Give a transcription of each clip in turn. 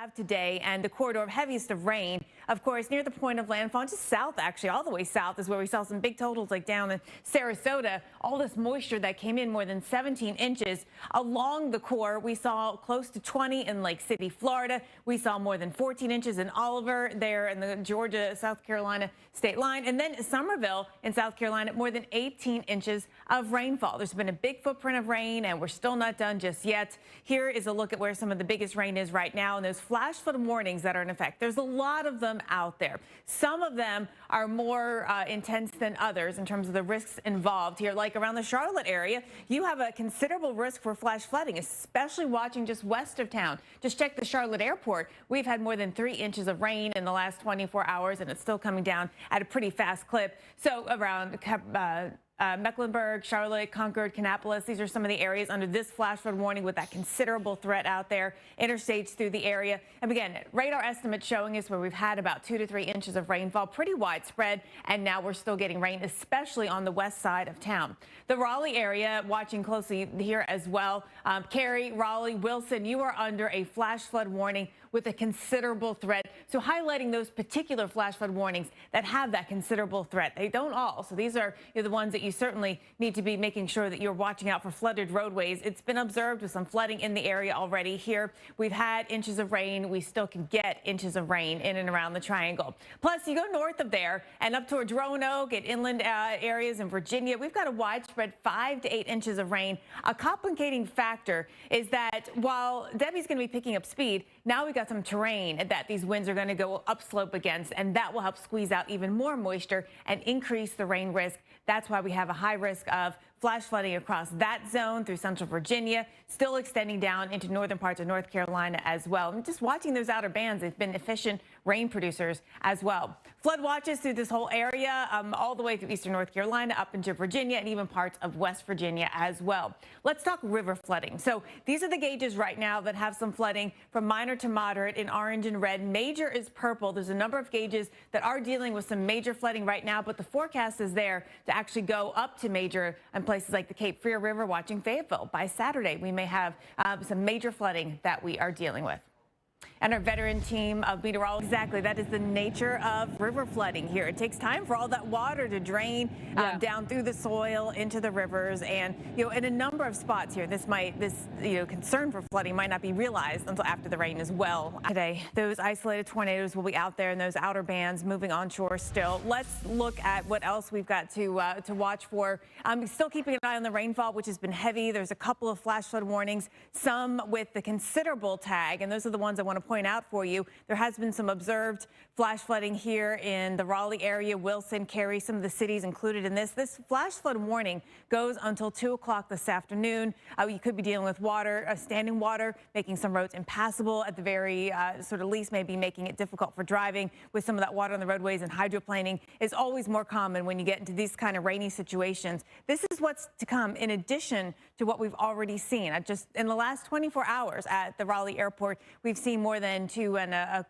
have today and the corridor of heaviest of rain, of course, near the point of landfall, just south, actually, all the way south is where we saw some big totals like down in Sarasota. All this moisture that came in more than 17 inches along the core. We saw close to 20 in Lake City, Florida. We saw more than 14 inches in Oliver there in the Georgia, South Carolina state line. And then Somerville in South Carolina, more than 18 inches of rainfall. There's been a big footprint of rain and we're still not done just yet. Here is a look at where some of the biggest rain is right now and those flash flood warnings that are in effect. There's a lot of them out there. Some of them are more intense than others in terms of the risks involved here. Like around the Charlotte area, you have a considerable risk for flash flooding, especially watching just west of town. Just check the Charlotte airport. We've had more than 3 inches of rain in the last 24 hours, and it's still coming down at a pretty fast clip. So around Mecklenburg, Charlotte, Concord, Kannapolis. These are some of the areas under this flash flood warning with that considerable threat out there. Interstates through the area. And again, radar estimates showing us where we've had about 2 to 3 inches of rainfall, pretty widespread. And now we're still getting rain, especially on the west side of town. The Raleigh area, watching closely here as well. Cary, Raleigh, Wilson, you are under a flash flood warning with a considerable threat. So highlighting those particular flash flood warnings that have that considerable threat. They don't all. So these are the ones that you certainly need to be making sure that you're watching out for flooded roadways. It's been observed with some flooding in the area already here. We've had inches of rain. We still can get inches of rain in and around the triangle. Plus, you go north of there and up towards Roanoke and inland areas in Virginia. We've got a widespread 5 to 8 inches of rain. A complicating factor is that while Debbie's going to be picking up speed, now we've got some terrain that these winds are going to go upslope against, and that will help squeeze out even more moisture and increase the rain risk. That's why we have a high risk of flash flooding across that zone through central Virginia, still extending down into northern parts of North Carolina as well. And just watching those outer bands, they've been efficient rain producers as well. Flood watches through this whole area, all the way through eastern North Carolina, up into Virginia, and even parts of West Virginia as well. Let's talk river flooding. So these are the gauges right now that have some flooding from minor to moderate in orange and red. Major is purple. There's a number of gauges that are dealing with some major flooding right now, but the forecast is there to actually go up to major in places like the Cape Fear River, watching Fayetteville. By Saturday, we may have some major flooding that we are dealing with. And our veteran team of meteorologists, exactly, that is the nature of river flooding here. It takes time for all that water to drain down through the soil into the rivers. And, in a number of spots here, this concern for flooding might not be realized until after the rain as well. Today, those isolated tornadoes will be out there in those outer bands moving onshore still. Let's look at what else we've got to watch for. Still keeping an eye on the rainfall, which has been heavy. There's a couple of flash flood warnings, some with the considerable tag, and those are the ones I want to point out for you. There has been some observed flash flooding here in the Raleigh area, Wilson, Cary, some of the cities included in this. This flash flood warning goes until 2 o'clock this afternoon. You could be dealing with water, standing water, making some roads impassable at the very least, maybe making it difficult for driving with some of that water on the roadways, and hydroplaning is always more common when you get into these kind of rainy situations. This is what's to come in addition to what we've already seen. Just in the last 24 hours at the Raleigh airport, we've seen more than 2¼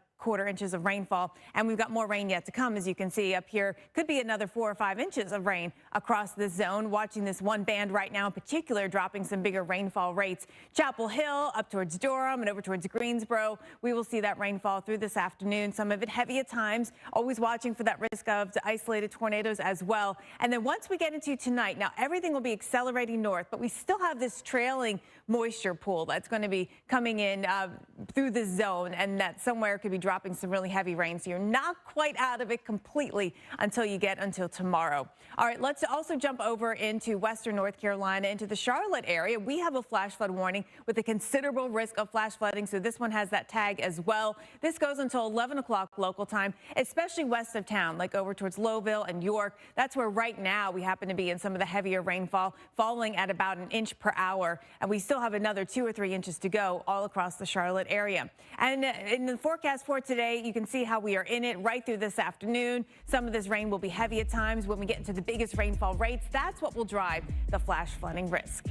inches of rainfall, and we've got more rain yet to come. As you can see up here, could be another 4 or 5 inches of rain across this zone. Watching this one band right now in particular dropping some bigger rainfall rates. Chapel Hill up towards Durham and over towards Greensboro, we will see that rainfall through this afternoon, some of it heavy at times. Always watching for that risk of isolated tornadoes as well. And then once we get into tonight, now everything will be accelerating north, but we still have this trailing moisture pool that's going to be coming in through this zone, and that somewhere could be dropping some really heavy rain. So you're not quite out of it completely until tomorrow. All right, let's also jump over into western North Carolina, into the Charlotte area. We have a flash flood warning with a considerable risk of flash flooding. So this one has that tag as well. This goes until 11 o'clock local time, especially west of town, like over towards Lowville and York. That's where right now we happen to be in some of the heavier rainfall, falling at about 1 inch per hour. And we still have another 2 or 3 inches to go all across the Charlotte area. And in the forecast for today, you can see how we are in it right through this afternoon. Some of this rain will be heavy at times. When we get into the biggest rainfall rates, that's what will drive the flash flooding risk.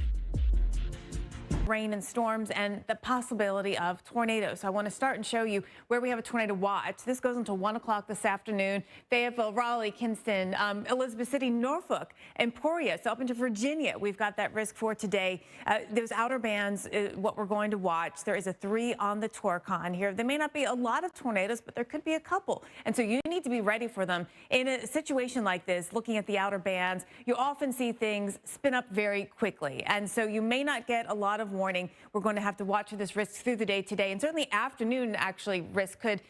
rain and storms and the possibility of tornadoes. So I want to start and show you where we have a tornado watch. This goes until 1 o'clock this afternoon. Fayetteville, Raleigh, Kinston, Elizabeth City, Norfolk, Emporia, so up into Virginia. We've got that risk for today. Those outer bands, what we're going to watch. There is a 3 on the Torcon here. There may not be a lot of tornadoes, but there could be a couple. And so you need to be ready for them. In a situation like this, looking at the outer bands, you often see things spin up very quickly. And so you may not get a lot of warning. We're going to have to watch for this risk through the day today. And certainly afternoon, actually, risk could,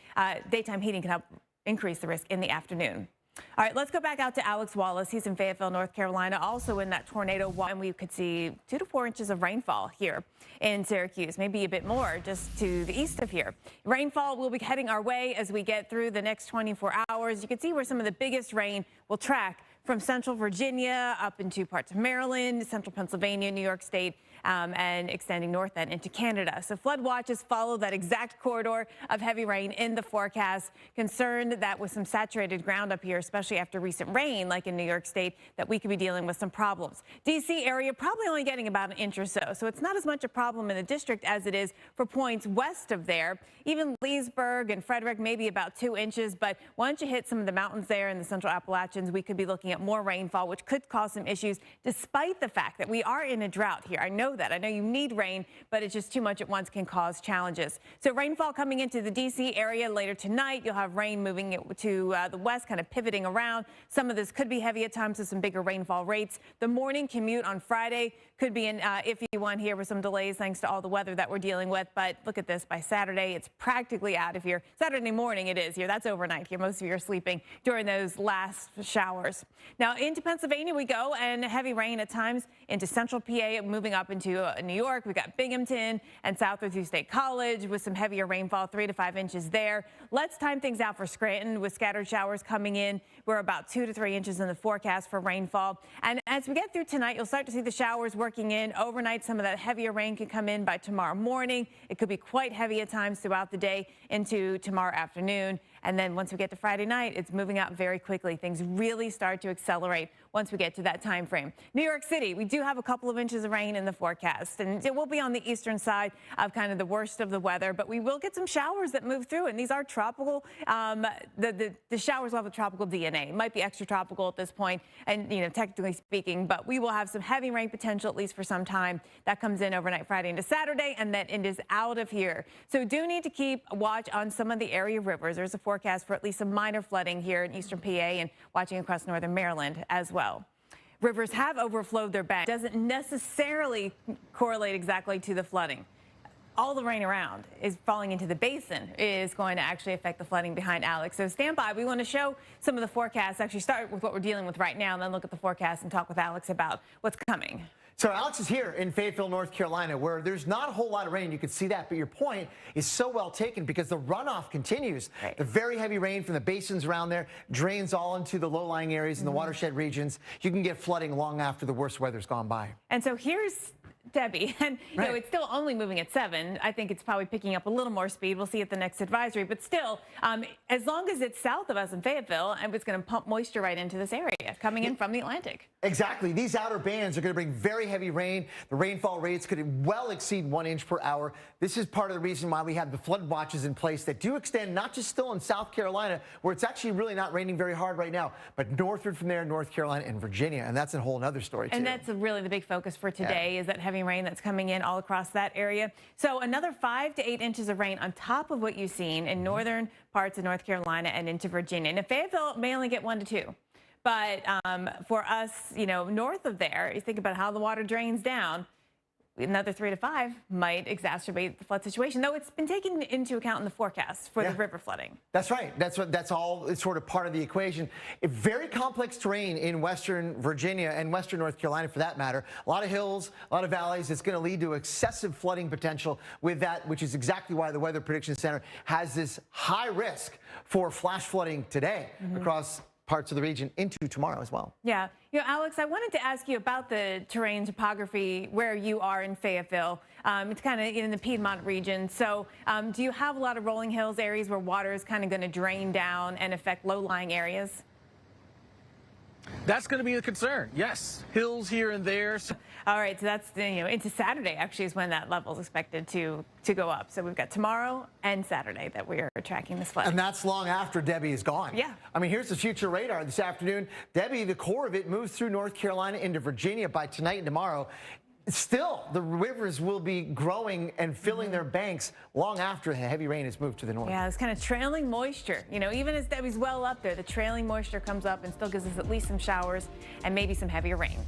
daytime heating can help increase the risk in the afternoon. All right, let's go back out to Alex Wallace. He's in Fayetteville, North Carolina, also in that tornado watch. And we could see 2 to 4 inches of rainfall here in Syracuse, maybe a bit more just to the east of here. Rainfall will be heading our way as we get through the next 24 hours. You can see where some of the biggest rain will track from central Virginia up into parts of Maryland, central Pennsylvania, New York State, and extending north then into Canada. So flood watches follow that exact corridor of heavy rain in the forecast. Concerned that with some saturated ground up here, especially after recent rain, like in New York State, that we could be dealing with some problems. D.C. area probably only getting about an inch or so. So it's not as much a problem in the district as it is for points west of there. Even Leesburg and Frederick, maybe about 2 inches. But once you hit some of the mountains there in the central Appalachians, we could be looking at more rainfall, which could cause some issues, despite the fact that we are in a drought here. I know that. I know you need rain, but it's just too much at once can cause challenges. So rainfall coming into the D.C. area later tonight. You'll have rain moving to the west, kind of pivoting around. Some of this could be heavy at times with some bigger rainfall rates. The morning commute on Friday could be an iffy one here with some delays thanks to all the weather that we're dealing with. But look at this. By Saturday, it's practically out of here. Saturday morning it is here. That's overnight here. Most of you are sleeping during those last showers. Now into Pennsylvania we go, and heavy rain at times into central PA, moving up into New York. We've got Binghamton and south through State College with some heavier rainfall, 3 to 5 inches there. Let's time things out for Scranton with scattered showers coming in. We're about 2 to 3 inches in the forecast for rainfall. And as we get through tonight, you'll start to see the showers working in. Overnight, some of that heavier rain can come in by tomorrow morning. It could be quite heavy at times throughout the day into tomorrow afternoon. And then once we get to Friday night, it's moving out very quickly. Things really start to accelerate once we get to that time frame. New York City, we do have a couple of inches of rain in the forecast, and it will be on the eastern side of kind of the worst of the weather, but we will get some showers that move through, and these are tropical. The showers will have a tropical DNA. It might be extratropical at this point, and technically speaking, but we will have some heavy rain potential at least for some time. That comes in overnight Friday into Saturday, and then it is out of here. So do need to keep watch on some of the area rivers. There's a forecast for at least some minor flooding here in eastern PA and watching across northern Maryland as well. Rivers have overflowed their banks. Doesn't necessarily correlate exactly to the flooding. All the rain around is falling into the basin is going to actually affect the flooding behind Alex. So stand by. We want to show some of the forecasts, actually start with what we're dealing with right now and then look at the forecast and talk with Alex about what's coming. So Alex is here in Fayetteville, North Carolina, where there's not a whole lot of rain. You can see that, but your point is so well taken because the runoff continues. Right. The very heavy rain from the basins around there drains all into the low-lying areas and the watershed regions. You can get flooding long after the worst weather's gone by. And so here's Debbie, and right. It's still only moving at 7. I think it's probably picking up a little more speed. We'll see at the next advisory, but still, as long as it's south of us in Fayetteville, and it's going to pump moisture right into this area coming in from the Atlantic. Exactly. These outer bands are going to bring very heavy rain. The rainfall rates could well exceed 1 inch per hour. This is part of the reason why we have the flood watches in place that do extend not just still in South Carolina, where it's actually really not raining very hard right now, but northward from there, North Carolina and Virginia. And that's a whole other story, too. And that's really the big focus for today is that heavy rain that's coming in all across that area. So another 5 to 8 inches of rain on top of what you've seen in northern parts of North Carolina and into Virginia. Now, Fayetteville may only get 1 to 2. But for us, north of there, you think about how the water drains down, another 3 to 5 might exacerbate the flood situation, though it's been taken into account in the forecast for the river flooding. That's right. That's all. It's sort of part of the equation. A very complex terrain in western Virginia and western North Carolina, for that matter. A lot of hills, a lot of valleys. It's going to lead to excessive flooding potential with that, which is exactly why the Weather Prediction Center has this high risk for flash flooding today across parts of the region into tomorrow as well. Yeah. Alex, I wanted to ask you about the terrain topography where you are in Fayetteville. It's kind of in the Piedmont region. So do you have a lot of rolling hills, areas where water is kind of going to drain down and affect low-lying areas? That's going to be a concern. Yes, hills here and there. All right, so that's into Saturday actually is when that level is expected to go up. So we've got tomorrow and Saturday that we are tracking this flooding. And that's long after Debbie is gone. Yeah. I mean, here's the future radar this afternoon. Debbie, the core of it moves through North Carolina into Virginia by tonight and tomorrow. Still, the rivers will be growing and filling their banks long after the heavy rain has moved to the north. Yeah, it's kind of trailing moisture. Even as Debbie's well up there, the trailing moisture comes up and still gives us at least some showers and maybe some heavier rain.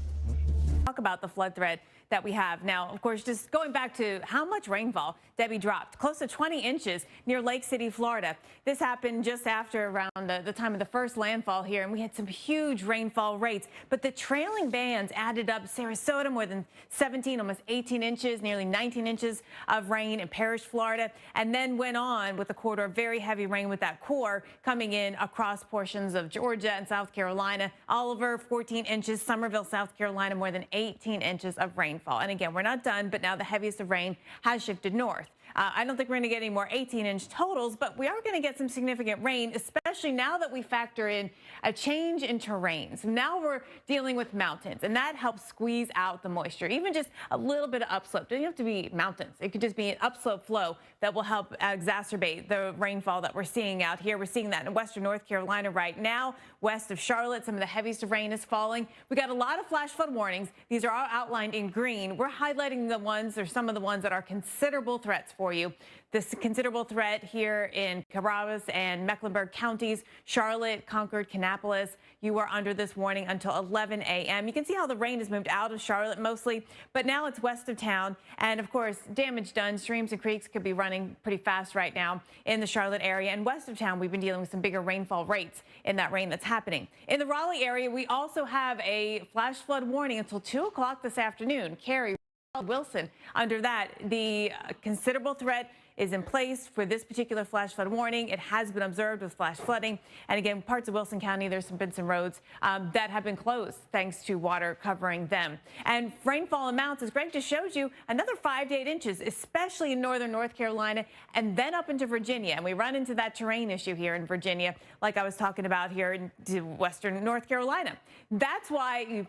Talk about the flood threat that we have now. Of course, just going back to how much rainfall Debbie dropped, close to 20 inches near Lake City, Florida. This happened just after around the time of the first landfall here, and we had some huge rainfall rates. But the trailing bands added up. Sarasota, more than 17, almost 18 inches, nearly 19 inches of rain in Parrish, Florida, and then went on with a quarter of very heavy rain with that core coming in across portions of Georgia and South Carolina. Oliver, 14 inches. Somerville, South Carolina, more than 18 inches of rainfall. And again, we're not done, but now the heaviest of rain has shifted north. I don't think we're going to get any more 18-inch totals, but we are going to get some significant rain, especially now that we factor in a change in terrain. So now we're dealing with mountains, and that helps squeeze out the moisture. Even just a little bit of upslope. Doesn't have to be mountains. It could just be an upslope flow that will help exacerbate the rainfall that we're seeing out here. We're seeing that in western North Carolina right now. West of Charlotte, some of the heaviest of rain is falling. We got a lot of flash flood warnings. These are all outlined in green. We're highlighting the ones or some of the ones that are considerable threats for you. This considerable threat here in Cabarrus and Mecklenburg counties, Charlotte, Concord, Kannapolis. You are under this warning until 11 a.m. You can see how the rain has moved out of Charlotte mostly, but now it's west of town. And of course, damage done. Streams and creeks could be running pretty fast right now in the Charlotte area. And west of town, we've been dealing with some bigger rainfall rates in that rain that's happening. In the Raleigh area, we also have a flash flood warning until 2 o'clock this afternoon. Carey, Wilson, under that, the considerable threat is in place for this particular flash flood warning. It has been observed with flash flooding. And again, parts of Wilson County, there's been some roads that have been closed thanks to water covering them. And rainfall amounts, as Greg just showed you, another 5 to 8 inches, especially in northern North Carolina and then up into Virginia. And we run into that terrain issue here in Virginia, like I was talking about here in western North Carolina. That's why you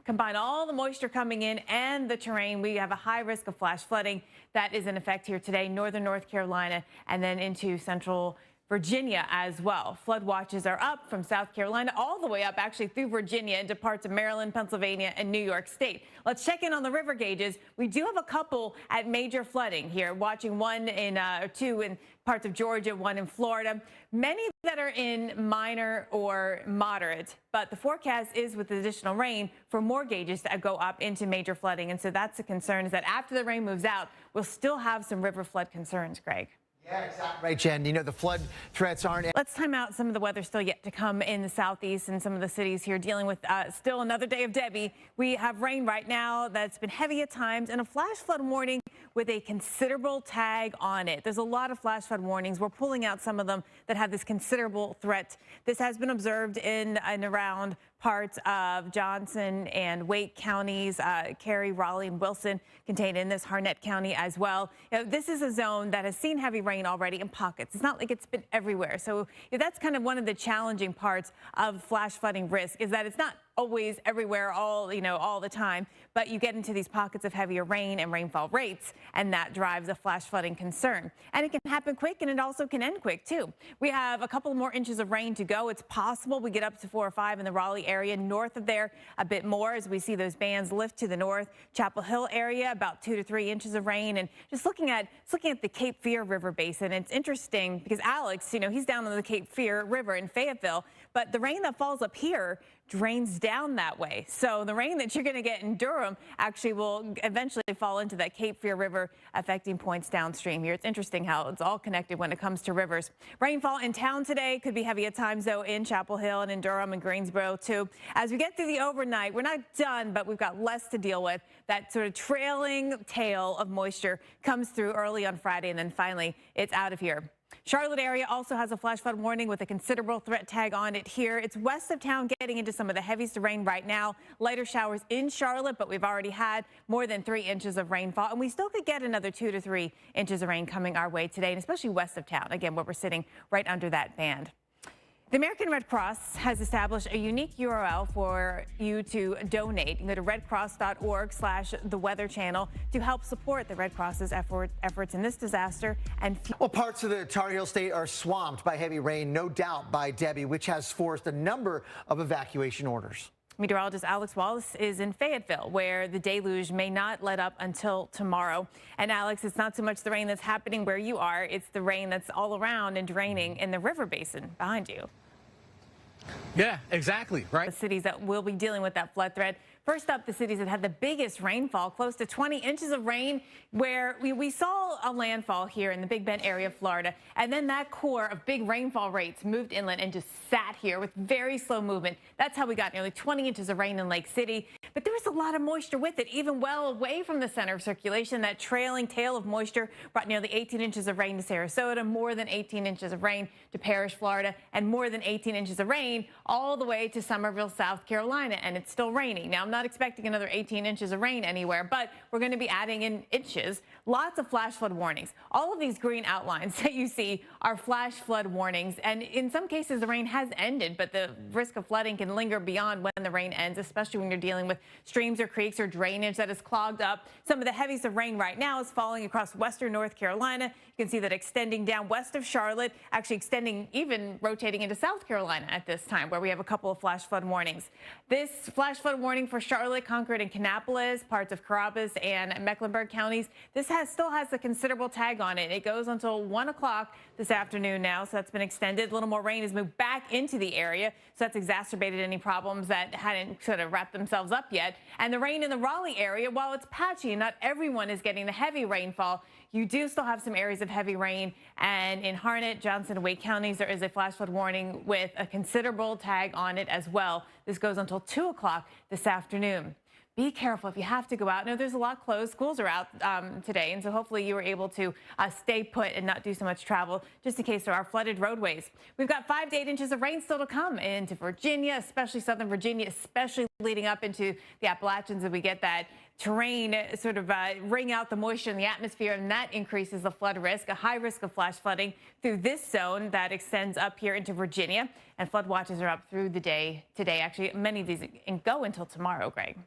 combine all the moisture coming in and the terrain, we have a high risk of flash flooding that is in effect here today, northern North Carolina, and then into central Virginia as well. Flood watches are up from South Carolina all the way up actually through Virginia into parts of Maryland, Pennsylvania, and New York State. Let's check in on the river gauges. We do have a couple at major flooding here, watching one in two in parts of Georgia, one in Florida. Many that are in minor or moderate, but the forecast is with additional rain for more gauges to go up into major flooding. And so that's the concern, is that after the rain moves out, we'll still have some river flood concerns, Greg. Yeah, exactly right, Jen. The flood threats aren't. Let's time out some of the weather still yet to come in the southeast and some of the cities here dealing with still another day of Debbie. We have rain right now that's been heavy at times and a flash flood warning with a considerable tag on it. There's a lot of flash flood warnings. We're pulling out some of them that have this considerable threat. This has been observed in and around parts of Johnson and Wake counties, Carey, Raleigh, and Wilson contained in this, Harnett County as well. This is a zone that has seen heavy rain already in pockets. It's not like it's been everywhere. So that's kind of one of the challenging parts of flash flooding risk, is that it's not always everywhere all the time, but you get into these pockets of heavier rain and rainfall rates, and that drives a flash flooding concern. And it can happen quick, and it also can end quick too. We have a couple more inches of rain to go. It's possible we get up to 4 or 5 in the Raleigh area. North of there, a bit more as we see those bands lift to the north. Chapel Hill area, about 2 to 3 inches of rain. And just looking at the Cape Fear River Basin, it's interesting because Alex, he's down on the Cape Fear River in Fayetteville, but the rain that falls up here drains down that way. So the rain that you're going to get in Durham actually will eventually fall into that Cape Fear River, affecting points downstream here. It's interesting how it's all connected when it comes to rivers. Rainfall in town today could be heavy at times, though, in Chapel Hill and in Durham and Greensboro, too. As we get through the overnight, we're not done, but we've got less to deal with. That sort of trailing tail of moisture comes through early on Friday, and then finally it's out of here. Charlotte area also has a flash flood warning with a considerable threat tag on it here. It's west of town, getting into some of the heaviest rain right now. Lighter showers in Charlotte, but we've already had more than 3 inches of rainfall, and we still could get another 2 to 3 inches of rain coming our way today, and especially west of town, again, where we're sitting right under that band. The American Red Cross has established a unique URL for you to donate. You can go to redcross.org/the Weather Channel to help support the Red Cross's efforts in this disaster. And well, parts of the Tar Heel state are swamped by heavy rain, no doubt by Debbie, which has forced a number of evacuation orders. Meteorologist Alex Wallace is in Fayetteville, where the deluge may not let up until tomorrow. And Alex, it's not so much the rain that's happening where you are, it's the rain that's all around and draining in the river basin behind you. Yeah, exactly, right. The cities that will be dealing with that flood threat. First up, the cities that had the biggest rainfall, close to 20 inches of rain, where we saw a landfall here in the Big Bend area of Florida. And then that core of big rainfall rates moved inland and just sat here with very slow movement. That's how we got nearly 20 inches of rain in Lake City. But there was a lot of moisture with it, even well away from the center of circulation. That trailing tail of moisture brought nearly 18 inches of rain to Sarasota, more than 18 inches of rain to Parrish, Florida, and more than 18 inches of rain all the way to Summerville, South Carolina. And it's still raining. Now, I'm not expecting another 18 inches of rain anywhere, but we're going to be adding in inches. Lots of flash flood warnings. All of these green outlines that you see are flash flood warnings. And in some cases, the rain has ended, but the risk of flooding can linger beyond when the rain ends, especially when you're dealing with streams or creeks or drainage that is clogged up. Some of the heaviest of rain right now is falling across western North Carolina. You can see that extending down west of Charlotte, actually extending, even rotating into South Carolina at this time, where we have a couple of flash flood warnings. This flash flood warning for Charlotte, Concord, and Kannapolis, parts of Carrabba's and Mecklenburg counties. This still has a considerable tag on it. It goes until 1 o'clock this afternoon now, so that's been extended. A little more rain has moved back into the area, so that's exacerbated any problems that hadn't sort of wrapped themselves up yet. And the rain in the Raleigh area, while it's patchy and not everyone is getting the heavy rainfall, you do still have some areas of heavy rain. And in Harnett, Johnson, and Wake counties, there is a flash flood warning with a considerable tag on it as well. This goes until 2 o'clock this afternoon. Be careful if you have to go out. No, there's a lot closed. Schools are out today, and so hopefully you were able to stay put and not do so much travel, just in case there are flooded roadways. We've got 5 to 8 inches of rain still to come into Virginia, especially southern Virginia, especially leading up into the Appalachians, as we get that terrain sort of wring out the moisture in the atmosphere, and that increases the flood risk, a high risk of flash flooding through this zone that extends up here into Virginia. And flood watches are up through the day today. Actually, many of these go until tomorrow, Greg.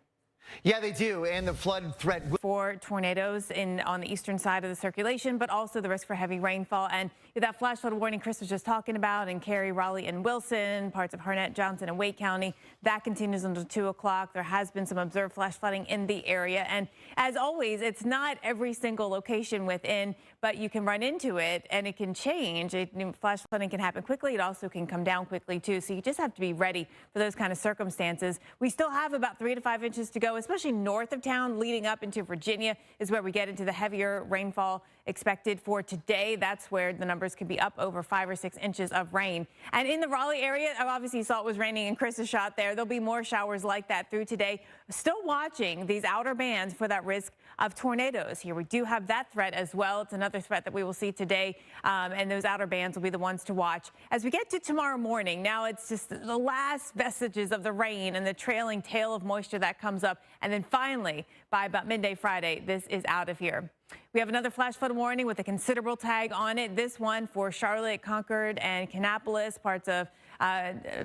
Yeah, they do. And the flood threat for tornadoes on the eastern side of the circulation, but also the risk for heavy rainfall. And that flash flood warning Chris was just talking about in Cary, Raleigh, and Wilson, parts of Harnett, Johnson, and Wake County, that continues until 2 o'clock. There has been some observed flash flooding in the area. And as always, it's not every single location within, but you can run into it and it can change. Flash flooding can happen quickly. It also can come down quickly, too. So you just have to be ready for those kind of circumstances. We still have about 3 to 5 inches to go, especially north of town, leading up into Virginia is where we get into the heavier rainfall expected for today. That's where the numbers could be up over 5 or 6 inches of rain. And in the Raleigh area, obviously you saw it was raining in Chris's shot there. There'll be more showers like that through today. Still watching these outer bands for that risk of tornadoes here. We do have that threat as well. It's another threat that we will see today, and those outer bands will be the ones to watch. As we get to tomorrow morning, now it's just the last vestiges of the rain and the trailing tail of moisture that comes up. And then finally, by about midday Friday, this is out of here. We have another flash flood warning with a considerable tag on it. This one for Charlotte, Concord, and Kannapolis, parts of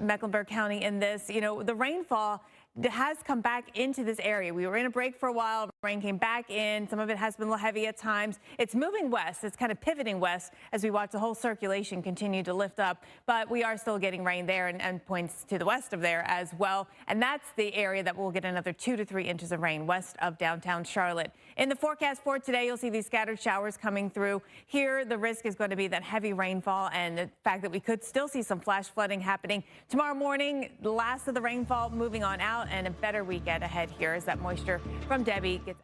Mecklenburg County in this. You know, the rainfall has come back into this area. We were in a break for a while. Rain came back in. Some of it has been a little heavy at times. It's moving west. It's kind of pivoting west as we watch the whole circulation continue to lift up. But we are still getting rain there and points to the west of there as well. And that's the area that will get another 2 to 3 inches of rain west of downtown Charlotte. In the forecast for today, you'll see these scattered showers coming through. Here, the risk is going to be that heavy rainfall and the fact that we could still see some flash flooding happening. Tomorrow morning, the last of the rainfall moving on out, and a better weekend ahead here as that moisture from Debbie gets